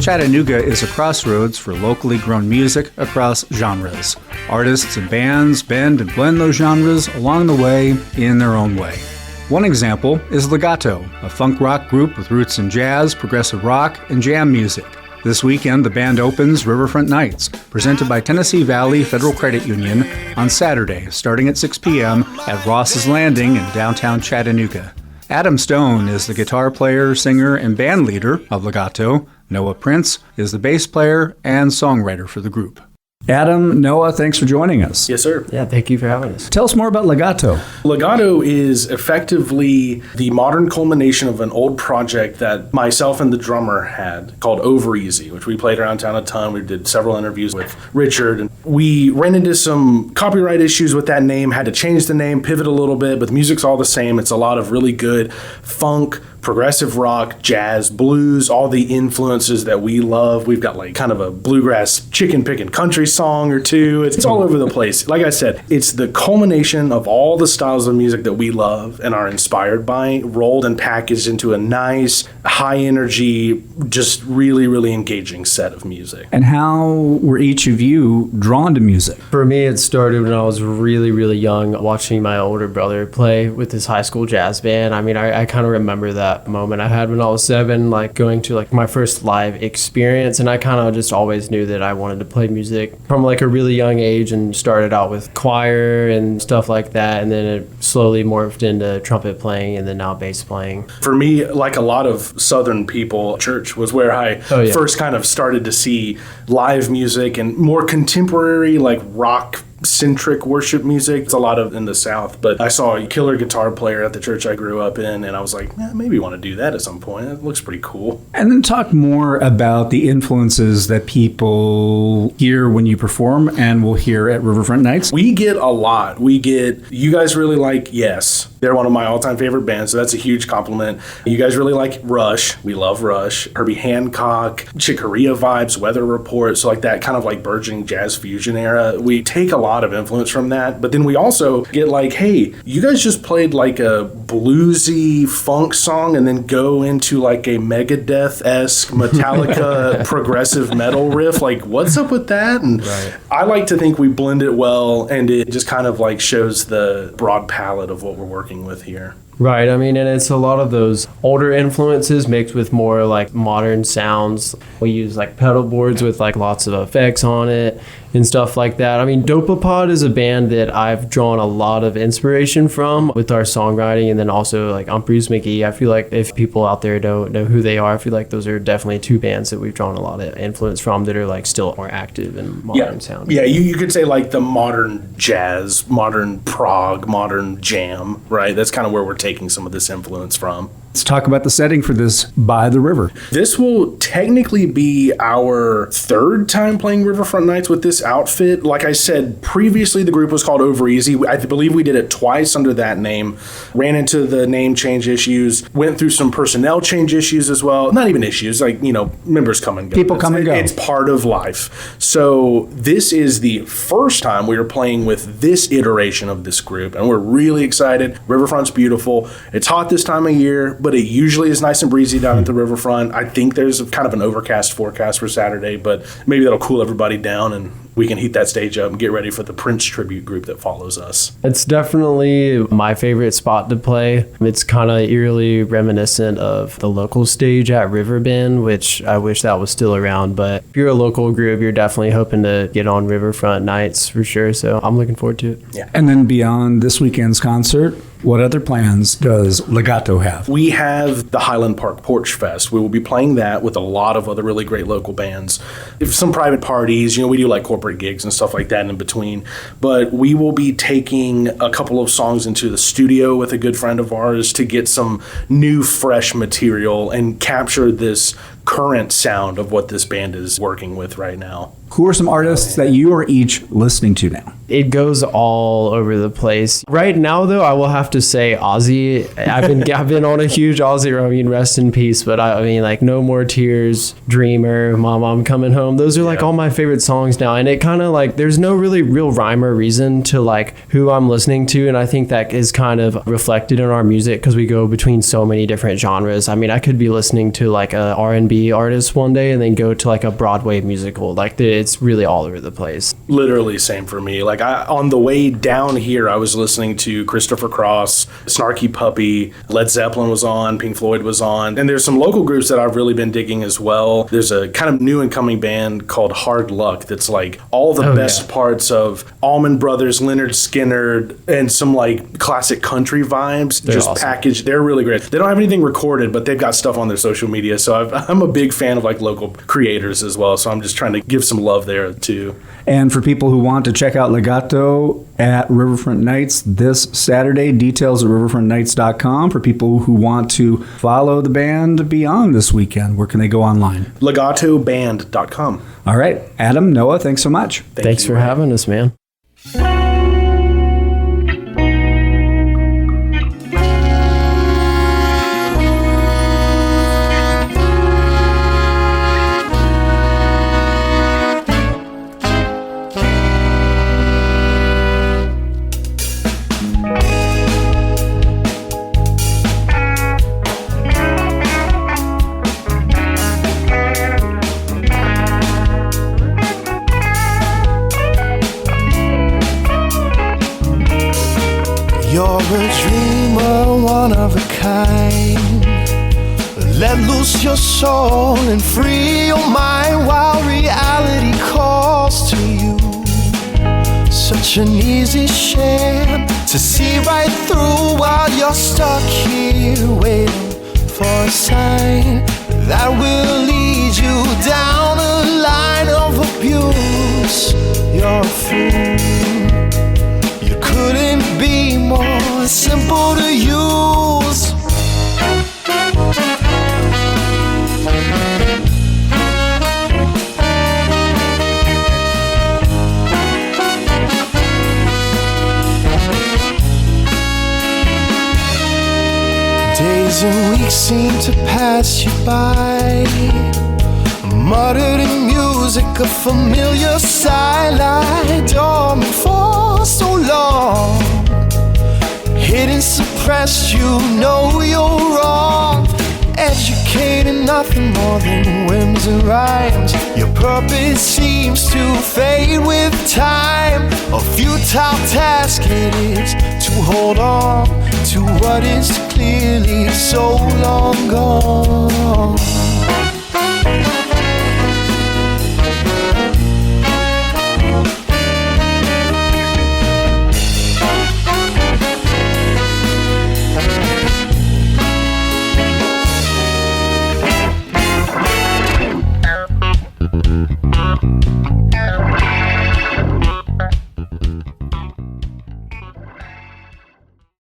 Chattanooga is a crossroads for locally grown music across genres. Artists and bands bend and blend those genres along the way in their own way. One example is Gato, a funk rock group with roots in jazz, progressive rock, and jam music. This weekend, the band opens Riverfront Nights, presented by Tennessee Valley Federal Credit Union on Saturday, starting at 6 p.m. at Ross's Landing in downtown Chattanooga. Adam Stone is the guitar player, singer, and band leader of Gato. Noah Prince is the bass player and songwriter for the group. Adam, Noah, thanks for joining us. Yes, sir. Yeah, thank you for having us. Tell us more about Gato. Gato is effectively the modern culmination of an old project that myself and the drummer had called Over Easy, which we played around town a ton. We did several interviews with Richard, and we ran into some copyright issues with that name, had to change the name, pivot a little bit, but the music's all the same. It's a lot of really good funk, progressive rock, jazz, blues, all the influences that we love. We've got like kind of a bluegrass chicken picking country song or two. It's all over the place. Like I said, it's the culmination of all the styles of music that we love and are inspired by, rolled and packaged into a nice, high energy, just really, really engaging set of music. And how were each of you drawn to music? For me, it started when I was really, really young, watching my older brother play with his high school jazz band. I mean, I kind of remember that moment I had when I was 7, like going to like my first live experience, and I kind of just always knew that I wanted to play music from like a really young age, and started out with choir and stuff like that, and then it slowly morphed into trumpet playing and then now bass playing. For me, like a lot of Southern people, church was where I first kind of started to see live music and more contemporary like rock centric worship music. It's a lot of in the South, but I saw a killer guitar player at the church I grew up in, and I was like, maybe I want to do that at some point. It looks pretty cool. And then talk more about the influences that people hear when you perform and will hear at Riverfront Nights. We get a lot. You guys really like Yes. They're one of my all-time favorite bands, so that's a huge compliment. You guys really like Rush. We love Rush. Herbie Hancock, Chick Corea vibes, Weather Report, so like that kind of like burgeoning jazz fusion era. We take a lot of influence from that, but then we also get like, hey, you guys just played like a bluesy funk song and then go into like a Megadeth-esque Metallica progressive metal riff. Like, what's up with that? And I like to think we blend it well, and it just kind of like shows the broad palette of what we're working with here. Right, I mean, and it's a lot of those older influences mixed with more like modern sounds. We use like pedal boards with like lots of effects on it and stuff like that. I mean, Dopapod is a band that I've drawn a lot of inspiration from with our songwriting, and then also like Humphreys McGee. I feel like if people out there don't know who they are, I feel like those are definitely two bands that we've drawn a lot of influence from that are like still more active and modern sounding. Yeah, you could say like the modern jazz, modern prog, modern jam, right? That's kind of where we're taking some of this influence from. Let's talk about the setting for this By the River. This will technically be our third time playing Riverfront Nights with this outfit. Like I said, previously the group was called Over Easy. I believe we did it twice under that name. Ran into the name change issues. Went through some personnel change issues as well. Not even issues, like, members come and go. People come and go. It's part of life. So this is the first time we are playing with this iteration of this group, and we're really excited. Riverfront's beautiful. It's hot this time of year, but it usually is nice and breezy down at the riverfront. I think there's kind of an overcast forecast for Saturday, but maybe that'll cool everybody down and we can heat that stage up and get ready for the Prince tribute group that follows us. It's definitely my favorite spot to play. It's kind of eerily reminiscent of the local stage at Riverbend, which I wish that was still around. But if you're a local group, you're definitely hoping to get on Riverfront Nights for sure. So I'm looking forward to it. Yeah. And then beyond this weekend's concert, what other plans does Gato have? We have the Highland Park Porch Fest. We will be playing that with a lot of other really great local bands. If some private parties, we do like corporate gigs and stuff like that in between. But we will be taking a couple of songs into the studio with a good friend of ours to get some new, fresh material and capture this current sound of what this band is working with right now. Who are some artists that you are each listening to now? It goes all over the place. Right now, though, I will have to say Ozzy. I've been on a huge Ozzy. I mean, rest in peace. But I mean, like No More Tears, Dreamer, Mama, I'm Coming Home. Those are like all my favorite songs now. And it kind of like there's no really real rhyme or reason to like who I'm listening to. And I think that is kind of reflected in our music because we go between so many different genres. I mean, I could be listening to like a R&B artist one day and then go to like a Broadway musical. Like it's really all over the place. Literally same for me. Like on the way down here, I was listening to Christopher Cross, Snarky Puppy, Led Zeppelin was on, Pink Floyd was on, and there's some local groups that I've really been digging as well. There's a kind of new and coming band called Hard Luck that's like all the best parts of Allman Brothers, Lynyrd Skynyrd, and some like classic country vibes. They're just awesome. Packaged. They're really great. They don't have anything recorded, but they've got stuff on their social media. So I'm a big fan of like local creators as well. So I'm just trying to give some love there too. And for people who want to check out Gato at Riverfront Nights this Saturday, details at riverfrontnights.com. For people who want to follow the band beyond this weekend, where can they go online? legatoband.com. All right. Adam, Noah, thanks so much. Thanks for having us, man. You're a dreamer, one of a kind. Let loose your soul and free your mind while reality calls to you. Such an easy shame to see right through while you're stuck here waiting for a sign that will lead you down a line of abuse. You're a fool. Couldn't be more simple to use. Days and weeks seem to pass you by, muttered in music, a familiar silent dormant for so long. Hidden, suppressed, you know you're wrong. Educated, nothing more than whims and rhymes. Your purpose seems to fade with time. A futile task it is to hold on to what is clearly so long gone.